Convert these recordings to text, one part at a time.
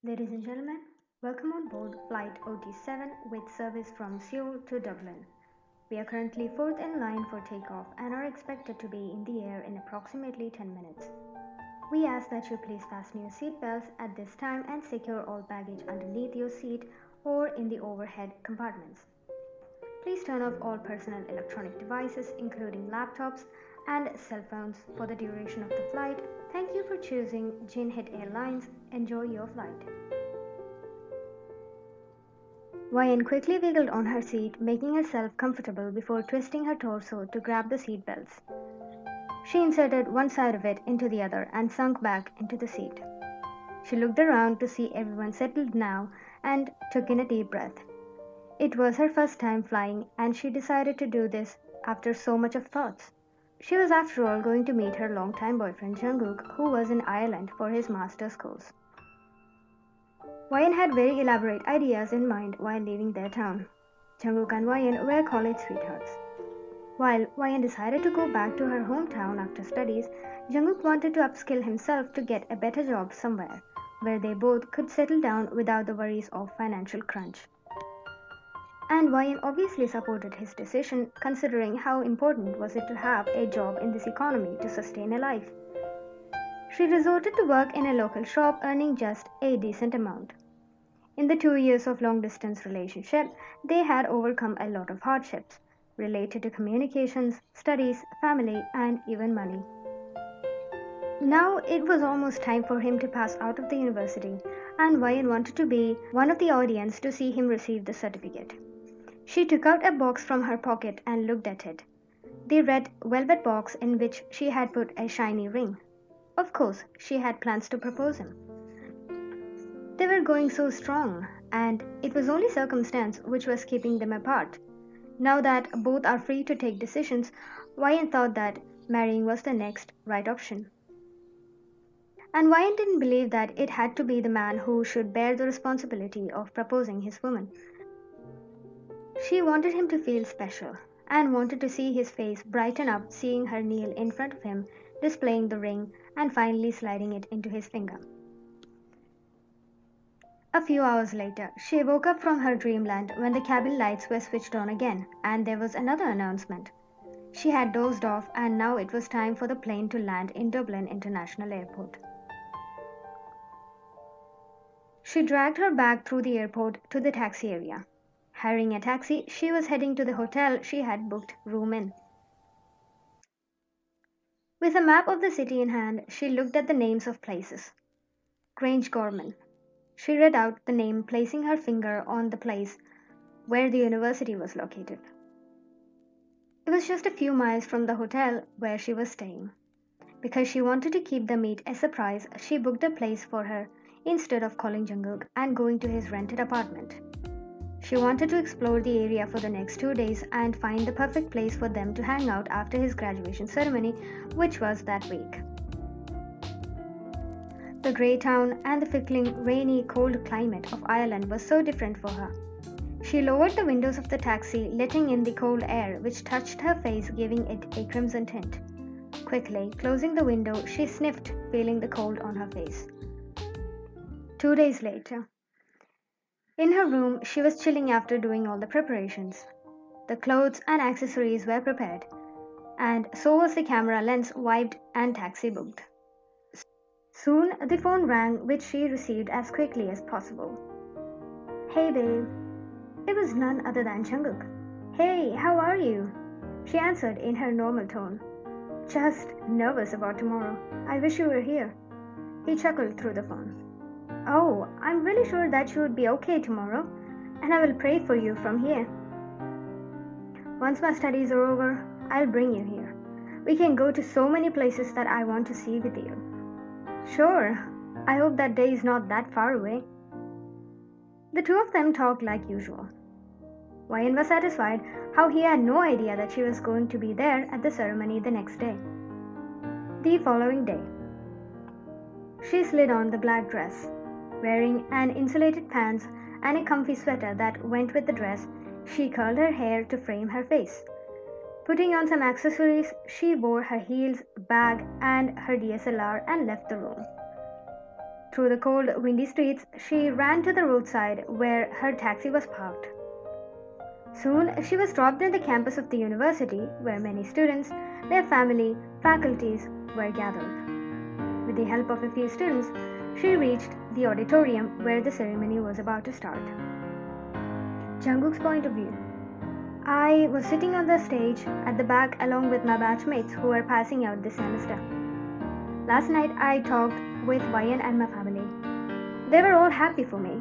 Ladies and gentlemen, welcome on board Flight OT7 with service from Seoul to Dublin. We are currently fourth in line for takeoff and are expected to be in the air in approximately 10 minutes. We ask that you please fasten your seat belts at this time and secure all baggage underneath your seat or in the overhead compartments. Please turn off all personal electronic devices, including laptops and cell phones, for the duration of the flight. Thank you for choosing Jinhit Airlines. Enjoy your flight. Wayan quickly wiggled on her seat, making herself comfortable before twisting her torso to grab the seat belts. She inserted one side of it into the other and sunk back into the seat. She looked around to see everyone settled now and took in a deep breath. It was her first time flying, and she decided to do this after so much of thoughts. She was after all going to meet her longtime boyfriend Jungkook, who was in Ireland for his master's course. Wayan had very elaborate ideas in mind while leaving their town. Jungkook and Wayan were college sweethearts. While Wayan decided to go back to her hometown after studies, Jungkook wanted to upskill himself to get a better job somewhere, where they both could settle down without the worries of financial crunch. And Wayan obviously supported his decision, considering how important was it to have a job in this economy to sustain a life. She resorted to work in a local shop, earning just a decent amount. In the 2 years of long-distance relationship, they had overcome a lot of hardships related to communications, studies, family, and even money. Now it was almost time for him to pass out of the university, and Wayan wanted to be one of the audience to see him receive the certificate. She took out a box from her pocket and looked at it. The red velvet box in which she had put a shiny ring. Of course, she had plans to propose him. They were going so strong, and it was only circumstance which was keeping them apart. Now that both are free to take decisions, Wayan thought that marrying was the next right option. And Wayan didn't believe that it had to be the man who should bear the responsibility of proposing his woman. She wanted him to feel special, and wanted to see his face brighten up seeing her kneel in front of him, displaying the ring, and finally sliding it into his finger. A few hours later, she woke up from her dreamland when the cabin lights were switched on again, and there was another announcement. She had dozed off, and now it was time for the plane to land in Dublin International Airport. She dragged her bag through the airport to the taxi area. Hiring a taxi, she was heading to the hotel she had booked room in. With a map of the city in hand, she looked at the names of places. Grange Gorman. She read out the name, placing her finger on the place where the university was located. It was just a few miles from the hotel where she was staying. Because she wanted to keep the meet a surprise, she booked a place for her instead of calling Jungkook and going to his rented apartment. She wanted to explore the area for the next 2 days and find the perfect place for them to hang out after his graduation ceremony, which was that week. The grey town and the fickling, rainy, cold climate of Ireland was so different for her. She lowered the windows of the taxi, letting in the cold air which touched her face, giving it a crimson tint. Quickly closing the window, she sniffed, feeling the cold on her face. 2 days later. In her room, she was chilling after doing all the preparations. The clothes and accessories were prepared, and so was the camera lens wiped and taxi booked. Soon the phone rang, which she received as quickly as possible. "Hey babe." It was none other than Jungkook. "Hey, how are you?" She answered in her normal tone. "Just nervous about tomorrow. I wish you were here." He chuckled through the phone. "Oh, I'm really sure that you would be okay tomorrow, and I will pray for you from here. Once my studies are over, I'll bring you here. We can go to so many places that I want to see with you." "Sure. I hope that day is not that far away." The two of them talked like usual. Wayan was satisfied how he had no idea that she was going to be there at the ceremony the next day. The following day, she slid on the black dress. Wearing an insulated pants and a comfy sweater that went with the dress, she curled her hair to frame her face. Putting on some accessories, she wore her heels, bag, and her DSLR and left the room. Through the cold, windy streets, she ran to the roadside where her taxi was parked. Soon, she was dropped at the campus of the university where many students, their family, faculties were gathered. With the help of a few students, she reached the auditorium where the ceremony was about to start. Jungkook's point of view. I was sitting on the stage at the back along with my batchmates who were passing out this semester. Last night I talked with Wayan and my family. They were all happy for me.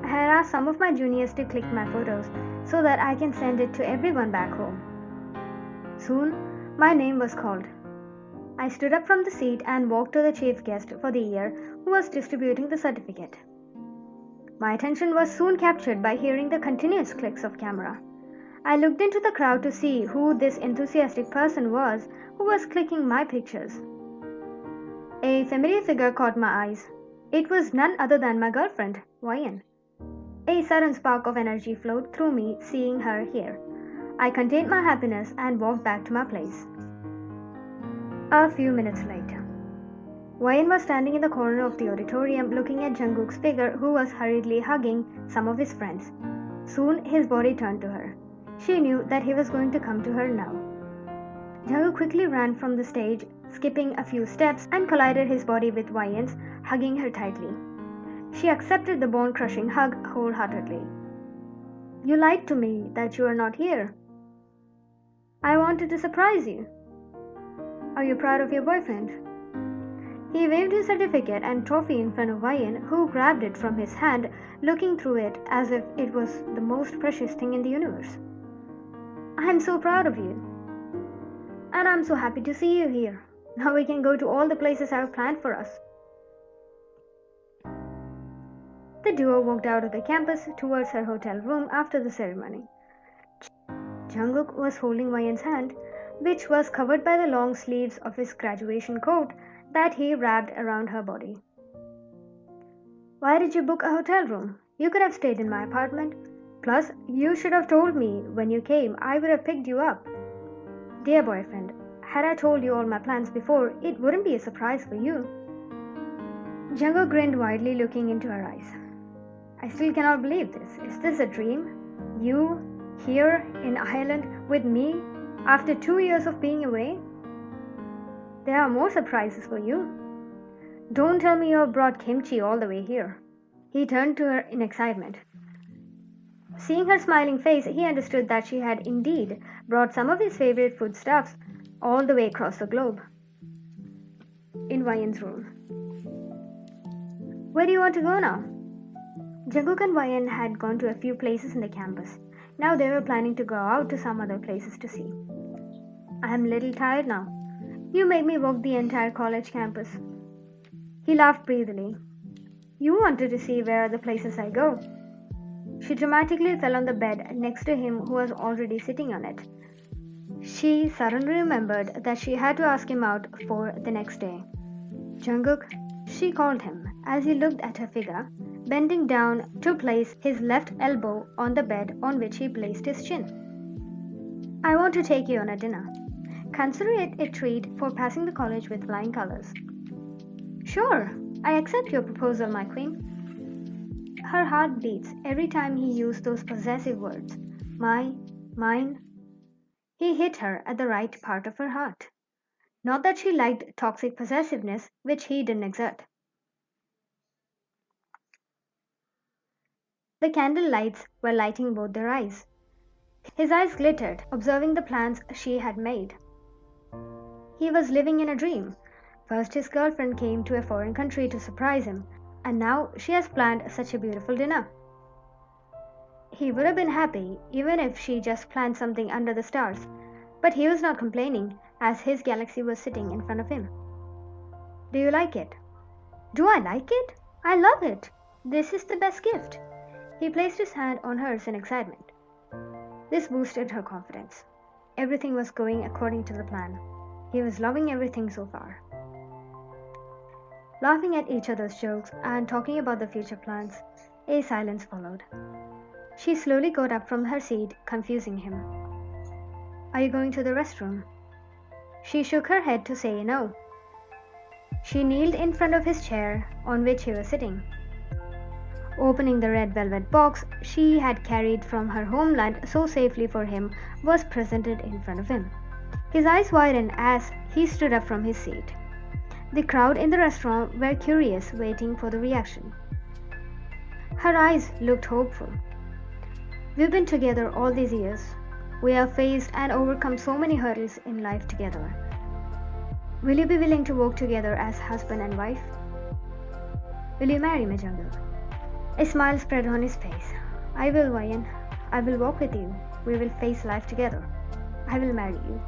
I had asked some of my juniors to click my photos so that I can send it to everyone back home. Soon, my name was called. I stood up from the seat and walked to the chief guest for the year who was distributing the certificate. My attention was soon captured by hearing the continuous clicks of camera. I looked into the crowd to see who this enthusiastic person was who was clicking my pictures. A familiar figure caught my eyes. It was none other than my girlfriend, Wayan. A sudden spark of energy flowed through me seeing her here. I contained my happiness and walked back to my place. A few minutes later, Wayan was standing in the corner of the auditorium looking at Jungkook's figure who was hurriedly hugging some of his friends. Soon his body turned to her. She knew that he was going to come to her now. Jungkook quickly ran from the stage, skipping a few steps and collided his body with Wayan's, hugging her tightly. She accepted the bone-crushing hug wholeheartedly. You lied to me that you are not here. I wanted to surprise you. Are you proud of your boyfriend? He waved his certificate and trophy in front of Wayan, who grabbed it from his hand, looking through it as if it was the most precious thing in the universe. I am so proud of you. And I'm so happy to see you here. Now we can go to all the places I have planned for us. The duo walked out of the campus towards her hotel room after the ceremony. Jungkook was holding Wayan's hand, which was covered by the long sleeves of his graduation coat that he wrapped around her body. Why did you book a hotel room? You could have stayed in my apartment. Plus, you should have told me when you came. I would have picked you up. Dear boyfriend, had I told you all my plans before, it wouldn't be a surprise for you. Jungkook grinned widely, looking into her eyes. I still cannot believe this. Is this a dream? You, here in Ireland with me, after 2 years of being away? There are more surprises for you. Don't tell me you have brought kimchi all the way here. He turned to her in excitement. Seeing her smiling face, he understood that she had indeed brought some of his favorite foodstuffs all the way across the globe. In Wayan's room. Where do you want to go now? Jungkook and Wayan had gone to a few places in the campus. Now they were planning to go out to some other places to see. I am a little tired now. You made me walk the entire college campus. He laughed breathily. You wanted to see where are the places I go. She dramatically fell on the bed next to him who was already sitting on it. She suddenly remembered that she had to ask him out for the next day. Jungkook, she called him as he looked at her figure, bending down to place his left elbow on the bed on which he placed his chin. I want to take you on a dinner. Consider it a treat for passing the college with flying colors. Sure, I accept your proposal, my queen. Her heart beats every time he used those possessive words. My, mine. He hit her at the right part of her heart. Not that she liked toxic possessiveness, which he didn't exert. The candle lights were lighting both their eyes. His eyes glittered, observing the plans she had made. He was living in a dream. First his girlfriend came to a foreign country to surprise him, and now she has planned such a beautiful dinner. He would have been happy even if she just planned something under the stars, but he was not complaining as his galaxy was sitting in front of him. Do you like it? Do I like it? I love it. This is the best gift. He placed his hand on hers in excitement. This boosted her confidence. Everything was going according to the plan. He was loving everything so far. Laughing at each other's jokes and talking about the future plans, a silence followed. She slowly got up from her seat, confusing him. Are you going to the restroom? She shook her head to say no. She kneeled in front of his chair on which he was sitting. Opening the red velvet box she had carried from her homeland so safely for him was presented in front of him. His eyes widened as he stood up from his seat. The crowd in the restaurant were curious, waiting for the reaction. Her eyes looked hopeful. We've been together all these years. We have faced and overcome so many hurdles in life together. Will you be willing to work together as husband and wife? Will you marry me, Jungkook? A smile spread on his face. I will, Ryan. I will walk with you. We will face life together. I will marry you.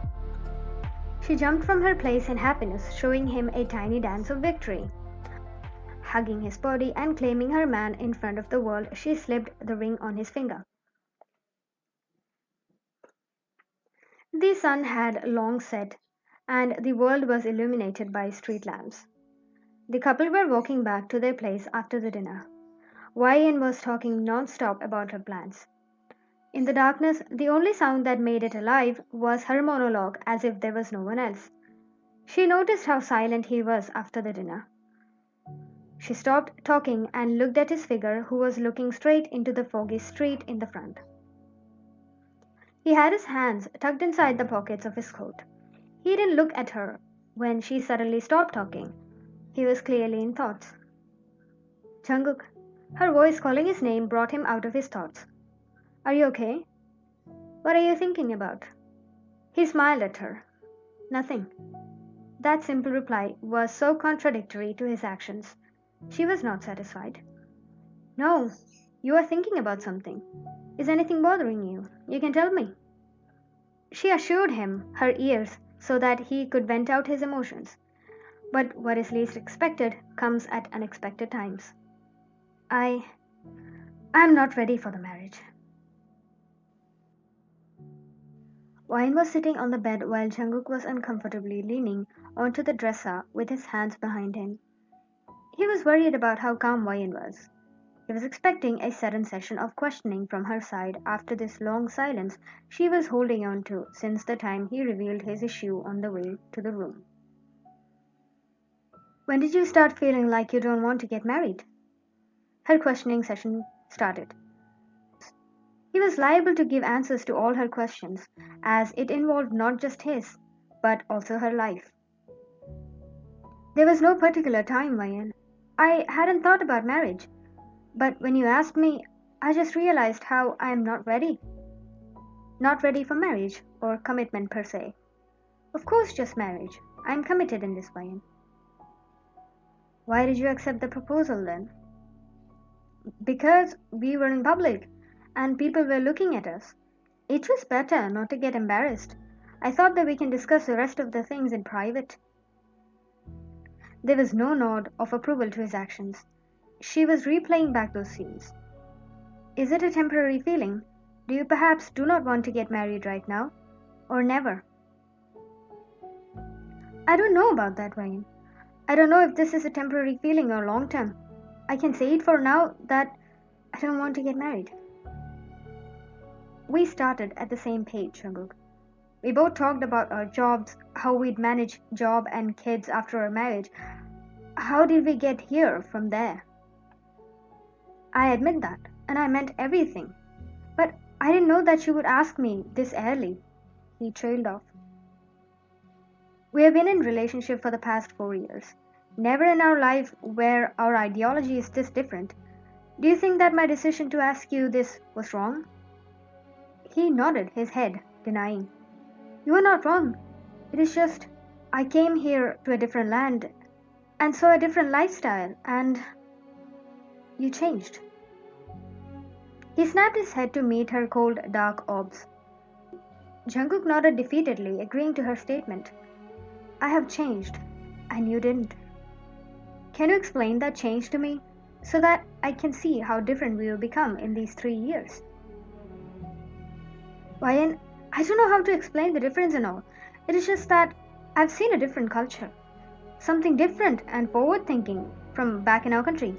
She jumped from her place in happiness, showing him a tiny dance of victory. Hugging his body and claiming her man in front of the world, she slipped the ring on his finger. The sun had long set, and the world was illuminated by street lamps. The couple were walking back to their place after the dinner. Ryan was talking non-stop about her plans. In the darkness, the only sound that made it alive was her monologue, as if there was no one else. She noticed how silent he was after the dinner. She stopped talking and looked at his figure, who was looking straight into the foggy street in the front. He had his hands tucked inside the pockets of his coat. He didn't look at her when she suddenly stopped talking. He was clearly in thoughts. Jungkook, her voice calling his name brought him out of his thoughts. Are you okay? What are you thinking about? He smiled at her. Nothing. That simple reply was so contradictory to his actions. She was not satisfied. No, you are thinking about something. Is anything bothering you? You can tell me. She assured him her ears so that he could vent out his emotions. But what is least expected comes at unexpected times. I am not ready for the marriage. Wayne was sitting on the bed while Jungkook was uncomfortably leaning onto the dresser with his hands behind him. He was worried about how calm Wayne was. He was expecting a sudden session of questioning from her side after this long silence she was holding on to since the time he revealed his issue on the way to the room. When did you start feeling like you don't want to get married? Her questioning session started. He was liable to give answers to all her questions, as it involved not just his, but also her life. There was no particular time, Ryan. I hadn't thought about marriage, but when you asked me, I just realized how I am not ready. Not ready for marriage or commitment per se. Of course, just marriage. I'm committed in this, Ryan. Why did you accept the proposal then? Because we were in public and people were looking at us. It was better not to get embarrassed. I thought that we can discuss the rest of the things in private. There was no nod of approval to his actions. She was replaying back those scenes. Is it a temporary feeling? Do you perhaps do not want to get married right now? Or never? I don't know about that, Ryan. I don't know if this is a temporary feeling or long term. I can say it for now that I don't want to get married. We started at the same page, Jungkook. We both talked about our jobs, how we'd manage job and kids after our marriage. How did we get here from there? I admit that, and I meant everything. But I didn't know that you would ask me this early. He trailed off. We have been in relationship for the past 4 years. Never in our life where our ideology is this different. Do you think that my decision to ask you this was wrong? He nodded his head, denying. You are not wrong. It is just I came here to a different land and saw a different lifestyle, and you changed. He snapped his head to meet her cold, dark orbs. Jungkook nodded defeatedly, agreeing to her statement. I have changed, and you didn't. Can you explain that change to me, so that I can see how different we will become in these 3 years? Ryan, I don't know how to explain the difference and all. It is just that I've seen a different culture. Something different and forward thinking from back in our country.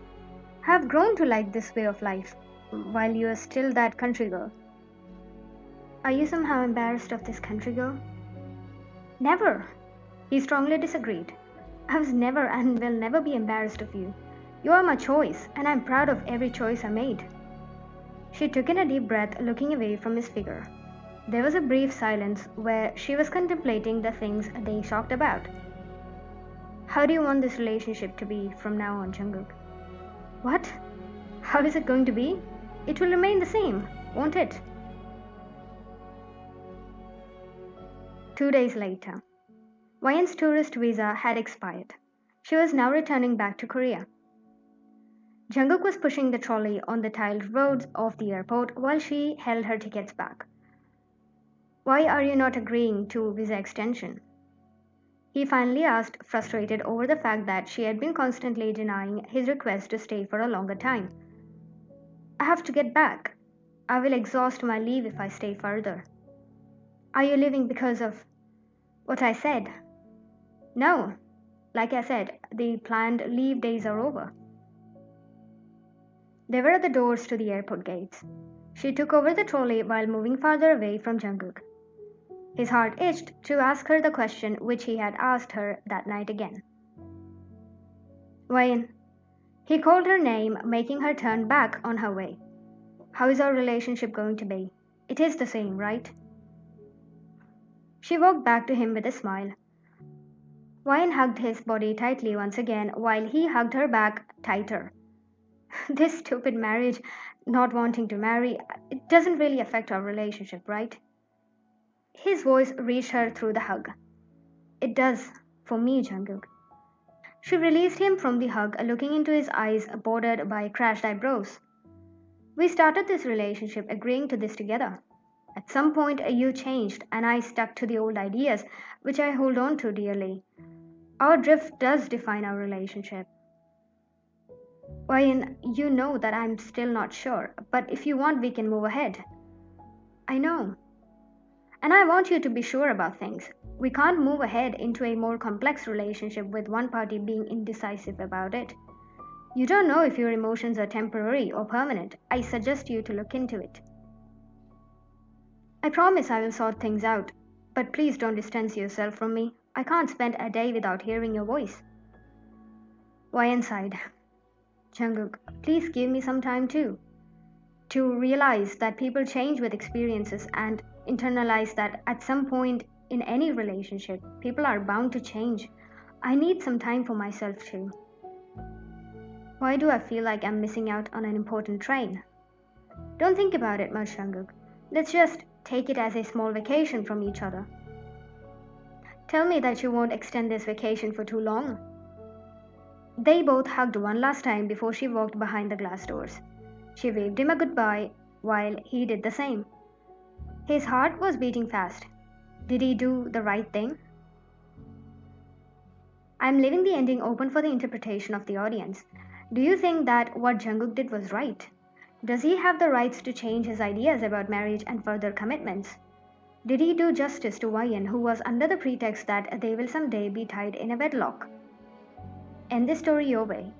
I have grown to like this way of life, while you are still that country girl. Are you somehow embarrassed of this country girl? Never. He strongly disagreed. I was never and will never be embarrassed of you. You are my choice, and I'm proud of every choice I made. She took in a deep breath, looking away from his figure. There was a brief silence where she was contemplating the things they talked about. How do you want this relationship to be from now on, Jungkook? What? How is it going to be? It will remain the same, won't it? 2 days later, Wayan's tourist visa had expired. She was now returning back to Korea. Jungkook was pushing the trolley on the tiled roads of the airport while she held her tickets back. Why are you not agreeing to visa extension? He finally asked, frustrated over the fact that she had been constantly denying his request to stay for a longer time. I have to get back. I will exhaust my leave if I stay further. Are you leaving because of what I said? No. Like I said, the planned leave days are over. They were at the doors to the airport gates. She took over the trolley while moving farther away from Jungkook. His heart itched to ask her the question which he had asked her that night again. Wayan. He called her name, making her turn back on her way. How is our relationship going to be? It is the same, right? She walked back to him with a smile. Wayan hugged his body tightly once again while he hugged her back tighter. This stupid marriage, not wanting to marry, it doesn't really affect our relationship, right? His voice reached her through the hug. It does, for me, Jungkook. She released him from the hug, looking into his eyes bordered by crashed eyebrows. We started this relationship agreeing to this together. At some point, you changed, and I stuck to the old ideas, which I hold on to dearly. Our drift does define our relationship. Ryan, you know that I'm still not sure, but if you want, we can move ahead. I know. And I want you to be sure about things. We can't move ahead into a more complex relationship with one party being indecisive about it. You don't know if your emotions are temporary or permanent. I suggest you to look into it. I promise I will sort things out, but please don't distance yourself from me. I can't spend a day without hearing your voice. Ryan sighed. Jungkook, please give me some time too. To realize that people change with experiences and internalize that at some point in any relationship, people are bound to change. I need some time for myself too. Why do I feel like I'm missing out on an important train? Don't think about it much, Jungkook. Let's just take it as a small vacation from each other. Tell me that you won't extend this vacation for too long. They both hugged one last time before she walked behind the glass doors. She waved him a goodbye while he did the same. His heart was beating fast. Did he do the right thing? I'm leaving the ending open for the interpretation of the audience. Do you think that what Jungkook did was right? Does he have the rights to change his ideas about marriage and further commitments? Did he do justice to Wayan, who was under the pretext that they will someday be tied in a wedlock? End this story your way.